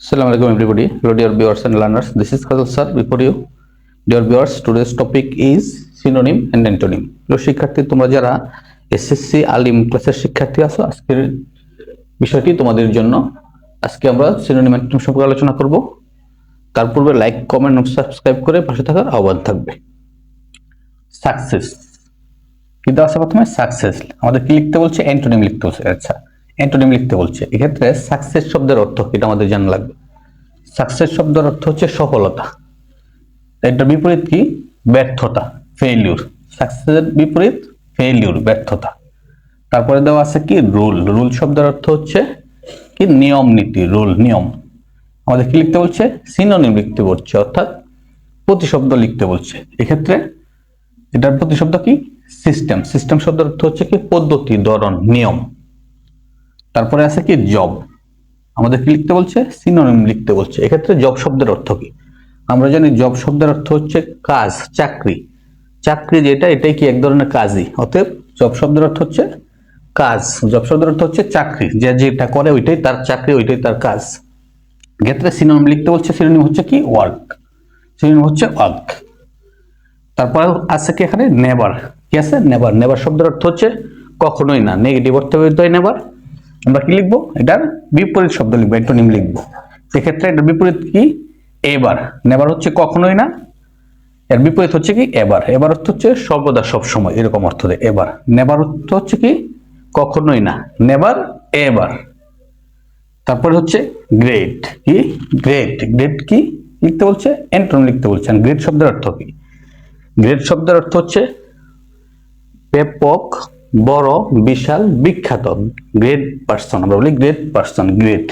Assalamu alaikum everybody, hello dear viewers and learners. This is Kazal sir before you. Dear viewers, today's topic is synonym and antonym. প্রিয় শিক্ষার্থী, তোমরা যারা SSC আলিম ক্লাসের শিক্ষার্থী আছো, আজকের বিষয়টি তোমাদের জন্য। আজকে আমরা সিনোনিম অ্যান্টোনিম সম্পর্কে আলোচনা করব। তার পূর্বে লাইক, কমেন্ট ও সাবস্ক্রাইব করে পাশে থাকার আহ্বান থাকবে। সাকসেস কি দেওয়া আছে? প্রথমে সাকসেস আমাদের কি লিখতে বলছে? অ্যান্টোনিম লিখতে বলছে। আচ্ছা, অ্যান্টোনিম লিখতে বলছে। এক্ষেত্রে সাকসেস শব্দের অর্থ এটা আমাদের জানা লাগবে। সাকসেস শব্দের অর্থ হচ্ছে সফলতা। এটার বিপরীত কি? ব্যর্থতা, ফেইলিউর। সাকসেসের বিপরীত ফেইলিউর, ব্যর্থতা। তারপরে দেওয়া আছে কি? রুল। রুল শব্দের অর্থ হচ্ছে কি? নিয়ম, নীতি, রুল, নিয়ম। আমাদের কি লিখতে বলছে? সিনোনিম লিখতে বলছে, অর্থাৎ প্রতিশব্দ লিখতে বলছে। এক্ষেত্রে এটার প্রতিশব্দ কি? সিস্টেম। সিস্টেম শব্দের অর্থ হচ্ছে কি? পদ্ধতি, ধরন, নিয়ম। তারপরে আছে কি? জব। আমাদের কি লিখতে বলছে? সিনোনিম লিখতে বলছে। এক্ষেত্রে জব শব্দের অর্থ কি? আমরা জানি জব শব্দের অর্থ হচ্ছে কাজ, চাকরি। চাকরি যেটা, এটাই কি? এক ধরনের কাজই। অতএব জব শব্দের অর্থ হচ্ছে কাজ। জব শব্দের অর্থ হচ্ছে চাকরি। যে যেটা করে ওইটাই তার চাকরি, ওইটাই তার কাজ। এক্ষেত্রে সিনোনিম লিখতে বলছে। সিনোনিম হচ্ছে কি? ওয়ার্ক। সিনোনিম হচ্ছে ওয়ার্ক। তারপরে আছে কি এখানে? নেভার। কি আছে? নেভার। নেভার শব্দের অর্থ হচ্ছে কখনোই না, নেগেটিভ অর্থে হয় নেভার। আমরা কি লিখবো? এটার বিপরীত শব্দ লিখবো, অ্যান্টোনিম লিখবো। সেক্ষেত্রে এটার বিপরীত কি? এবার। নেভার হচ্ছে কখনোই না, এর বিপরীত হচ্ছে কি? এবার। এবার অর্থ হচ্ছে সর্বদা, সব সময়, এরকম অর্থ দেয় এবার। নেভার অর্থ হচ্ছে কি? কখনোই না, নেভার, এবার। তারপরে হচ্ছে গ্রেট। কি? গ্রেট। গ্রেট কি লিখতে বলছে? অ্যান্টোনিম লিখতে বলছেন। গ্রেট শব্দের অর্থ কি? গ্রেট শব্দের অর্থ হচ্ছে ব্যাপক, বড়, বিশাল, বিখ্যাত। গ্রেট পার্সন, আমরা বলি গ্রেট পার্সন, গ্রেট।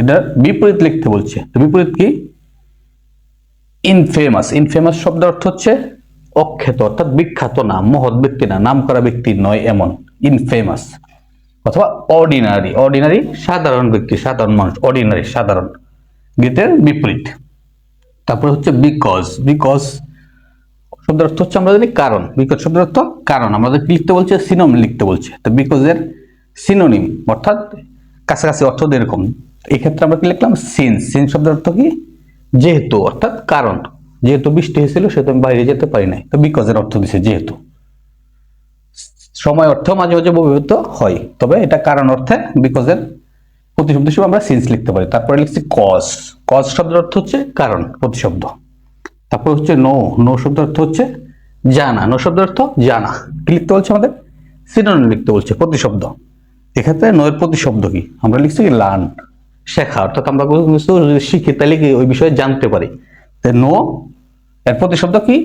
এটা বিপরীত লিখতে বলছে। বিপরীত কি? ইনফেমাস। ইনফেমাস শব্দের অর্থ হচ্ছে অখ্যাত, অর্থাৎ বিখ্যাত না, মহৎ ব্যক্তি না, নামকরা ব্যক্তি নয় এমন, ইনফেমাস। অথবা অর্ডিনারি। অর্ডিনারি সাধারণ ব্যক্তি, সাধারণ মানুষ, অর্ডিনারি সাধারণ। গ্রেটের বিপরীত। তারপরে হচ্ছে বিকজ। বিকজ শব্দের অর্থ হচ্ছে আমরা জানি কারণ। বিকজ শব্দের অর্থ কারণ। আমাদের লিখতে বলছে সিনোনিম লিখতে বলছে। তো বিকজ এর সিনোনিম, অর্থাৎ কাছাকাছি অর্থ এরকম। এই ক্ষেত্রে আমরা কি লিখলাম? সিন্স। সিন্স শব্দের অর্থ কি? যেহেতু, অর্থাৎ কারণ। যেহেতু বৃষ্টি হয়েছিল সেহেতু আমি বাইরে যেতে পারি নাই, তো বিকজ এর অর্থ দিছে যেহেতু। সময় অর্থ মাঝে মাঝে ব্যবহৃত হয়, তবে এটা কারণ অর্থে বিকজ এর প্রতিশব্দ হিসেবে আমরা সিন্স লিখতে পারি। তারপরে লিখছি কজ। কজ শব্দের অর্থ হচ্ছে কারণ, প্রতিশব্দ। তারপর হচ্ছে নো। নো শব্দের অর্থ হচ্ছে জানা। নো শব্দের অর্থ জানা। কি লিখতে বলছে আমাদের? সিনোনিম লিখতে বলছে, প্রতিশব্দ। এক্ষেত্রে নো এর প্রতিশব্দ কি? আমরা লিখছি কি? লার্ন, শেখা। অর্থাৎ আমরা কোনো কিছু শিখি তাহলে কি ওই বিষয়ে জানতে পারি। তাই নো এর প্রতিশব্দ কি?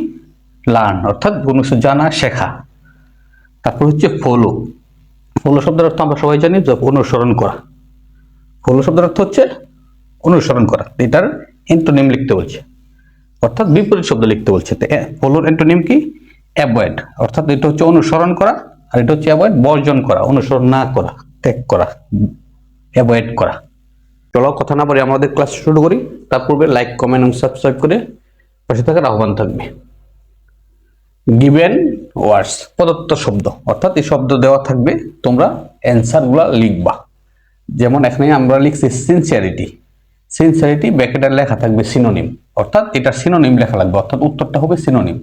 লার্ন, অর্থাৎ কোনো কিছু জানা, শেখা। তারপর হচ্ছে ফলো। ফলো শব্দের অর্থ আমরা সবাই জানি, অনুসরণ করা। ফলো শব্দের অর্থ হচ্ছে অনুসরণ করা। এটার অ্যান্টোনিম লিখতে বলছে, অর্থাৎ বিপরীত শব্দ লিখতে বলছে। ফলোর অ্যান্টোনিম কি? অ্যাভয়েড। অর্থাৎ এটা হচ্ছে অনুসরণ করা, আর এটা হচ্ছে অ্যাভয়েড, বর্জন করা, অনুসরণ না করা, ত্যাগ করা, অ্যাভয়েড করা। চলো কথা না বলে আমাদের ক্লাস শুরু করি। তার পূর্বে লাইক, কমেন্ট এবং সাবস্ক্রাইব করে পাশে থাকার আহ্বান থাকবে। গিভেন ওয়ার্ডস, প্রদত্ত শব্দ, অর্থাৎ এই শব্দ দেওয়া থাকবে, তোমরা অ্যান্সার গুলা লিখবা। যেমন এখানে আমরা লিখছি সিনসিয়ারিটি। সিনসিয়ারিটি ব্র্যাকেটে লেখা থাকবে সিনোনিম, অর্থাৎ এটা সিনোনিম লেখা লাগবে, অর্থাৎ উত্তরটা হবে সিনোনিম।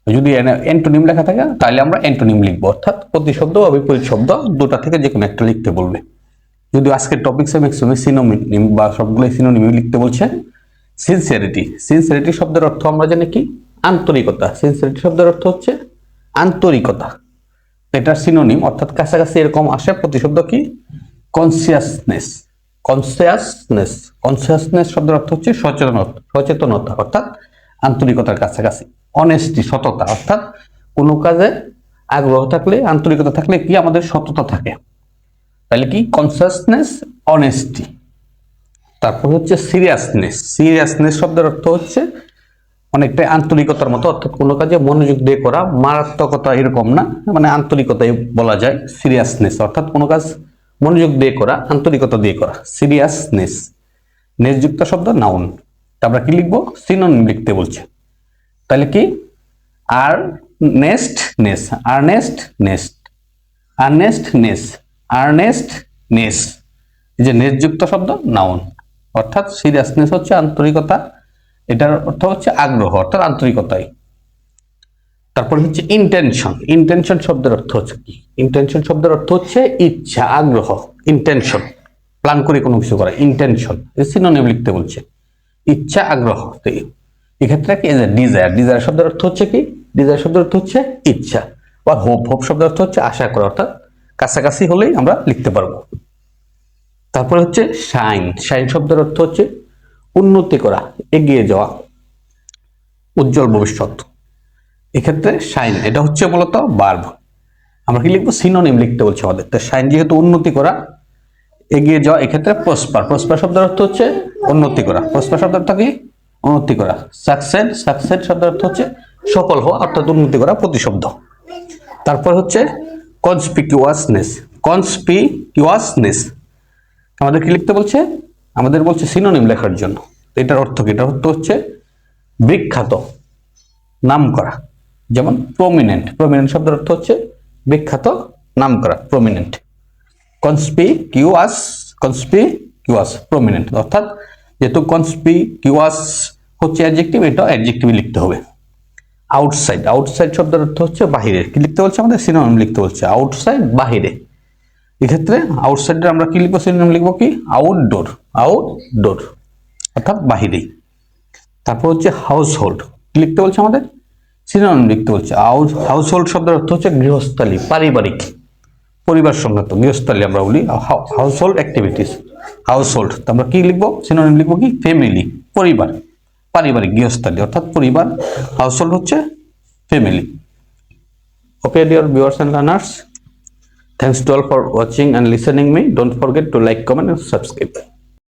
যদি অ্যান্টোনিম লেখা থাকে তাহলে আমরা অ্যান্টোনিম লিখবো, অর্থাৎ প্রতিশব্দ বা বিপরীত শব্দ দুটা থেকে যে কোনো একটা লিখতে বলবে। যদি আজকের টপিকসে ম্যাক্সিমাম সিনোনিম বা সবগুলো সিনোনিম লিখতে বলছে। সিনসিয়ারিটি। সিনসিয়ারিটি শব্দের অর্থ আমরা জানি কি? আন্তরিকতা। সিনসিয়ারিটি শব্দের অর্থ হচ্ছে আন্তরিকতা। এটার সিনোনিম, অর্থাৎ কাছাকাছি এরকম আসে প্রতিশব্দ কি? কনসিয়াসনেস। কনসিয়াসনেস। কনসিয়াসনেস শব্দের অর্থ হচ্ছে সচেতনতা, সচেতনতা, অর্থাৎ আন্তরিকতার কাছাকাছি। অনেস্টি, সততা, অর্থাৎ কোনো কাজে আগ্রহ থাকলে, আন্তরিকতা থাকলে কি আমাদের সততা থাকে। তাহলে কি? Consciousness, honesty. তারপর হচ্ছে সিরিয়াসনেস। সিরিয়াসনেস শব্দের অর্থ হচ্ছে অনেকটাই আন্তরিকতার মতো, অর্থাৎ কোনো কাজে মনোযোগ দিয়ে করা, মারাত্মকতা এরকম না, মানে আন্তরিকতাই বলা যায় সিরিয়াসনেস, অর্থাৎ কোনো কাজ মনোযোগ দিয়ে করা, আন্তরিকতা দিয়ে করা, সিরিয়াসনেস। নেসযুক্ত শব্দ নাউন। আমরা কি লিখবো? সিনোনিম লিখতে বলছে। তাহলে কি? আর্নেস্টনেস, আর্নেস্টনেস, আর্নেস্টনেস, আর্নেস্টনেস। এই যে নেসযুক্ত শব্দ নাউন। অর্থাৎ সিরিয়াসনেস হচ্ছে আন্তরিকতা, এটার অর্থ হচ্ছে আগ্রহ অর্থাৎ আন্তরিকতাই। তারপর হচ্ছে ইন্টেনশন। ইন্টেনশন শব্দের অর্থ হচ্ছে কি? ইন্টেনশন শব্দের অর্থ হচ্ছে ইচ্ছা, আগ্রহ। ইন্টেনশন প্ল্যান করে কোনো কিছু করা, ইন্টেনশন সিনোনিম লিখতে বলছে, ইচ্ছা, আগ্রহ। এক্ষেত্রে কি ডিজায়ার, ডিজায়ার শব্দের অর্থ হচ্ছে কি? ডিজায়ার শব্দের অর্থ হচ্ছে ইচ্ছা, বা হোপ, হোপ শব্দের অর্থ হচ্ছে আশা করা, অর্থাৎ কাছাকাছি হলেই আমরা লিখতে পারবো। তারপরে হচ্ছে শাইন। শাইন শব্দের অর্থ হচ্ছে উন্নতি করা, এগিয়ে যাওয়া, উজ্জ্বল ভবিষ্যৎ। এক্ষেত্রে শাইন এটা হচ্ছে মূলত ভার্ব। আমরা কি লিখবো? সিনোনিম লিখতে বলছে আমাদের। তো শাইন যেহেতু উন্নতি করা, এগিয়ে যাওয়া, এক্ষেত্রে প্রসপার। প্রসপার শব্দের অর্থ হচ্ছে উন্নতি করা। প্রসপার শব্দের অর্থ কি? উন্নতি করা। সাকসেড, সাকসেড শব্দের অর্থ হচ্ছে সফল হওয়া অর্থাৎ উন্নতি করা, প্রতিশব্দ। তারপর হচ্ছে কনস্পিকিউয়াসনেস। কনস্পিকিউয়াসনেস আমাদের কি লিখতে বলছে? আমাদের বলছে সিনোনিম লেখার জন্য। এটার অর্থ কি? এটার অর্থ হচ্ছে বিখ্যাত, নাম করা। যেমন প্রমিনেন্ট, প্রমিনেন্ট শব্দের অর্থ হচ্ছে বিখ্যাত, নাম করা, প্রমিনেন্ট। কনস্পিকিউয়াস, কনস্পিকিউয়াস, প্রমিনেন্ট। অর্থাৎ যেহেতু কনস্পিকিউয়াস হচ্ছে অ্যাডজেক্টিভ, এটা অ্যাডজেক্টিভ লিখতে হবে। আউটসাইড, আউটসাইড শব্দের অর্থ হচ্ছে বাহিরে। কি লিখতে বলছে আমাদের? সিনোনিম লিখতে বলছে, আউটসাইড, বাহিরে। এক্ষেত্রে আউটসাইডে আমরা কি লিখবো? সিনোনিম লিখবো কি? আউটডোর, আউটডোর অর্থাৎ বাহিরেই। তারপর হচ্ছে হাউস হোল্ড। কি লিখতে বলছে আমাদের? সিনোনিম লিখতে বলছে। হাউস হোল্ড শব্দের অর্থ হচ্ছে গৃহস্থালী, পারিবারিক, পরিবার সংক্রান্ত, গৃহস্থালী আমরা বলি। House hold activities, house hold. তো আমরা কি লিখবো? সিনোনিম লিখবো কি? ফ্যামিলি, পরিবার, পারিবারিক, গৃহস্থালী অর্থাৎ পরিবার। হাউস হোল্ড হচ্ছে family. Okay, dear viewers and learners, thanks to all for watching and listening me. Don't forget to like, comment and subscribe.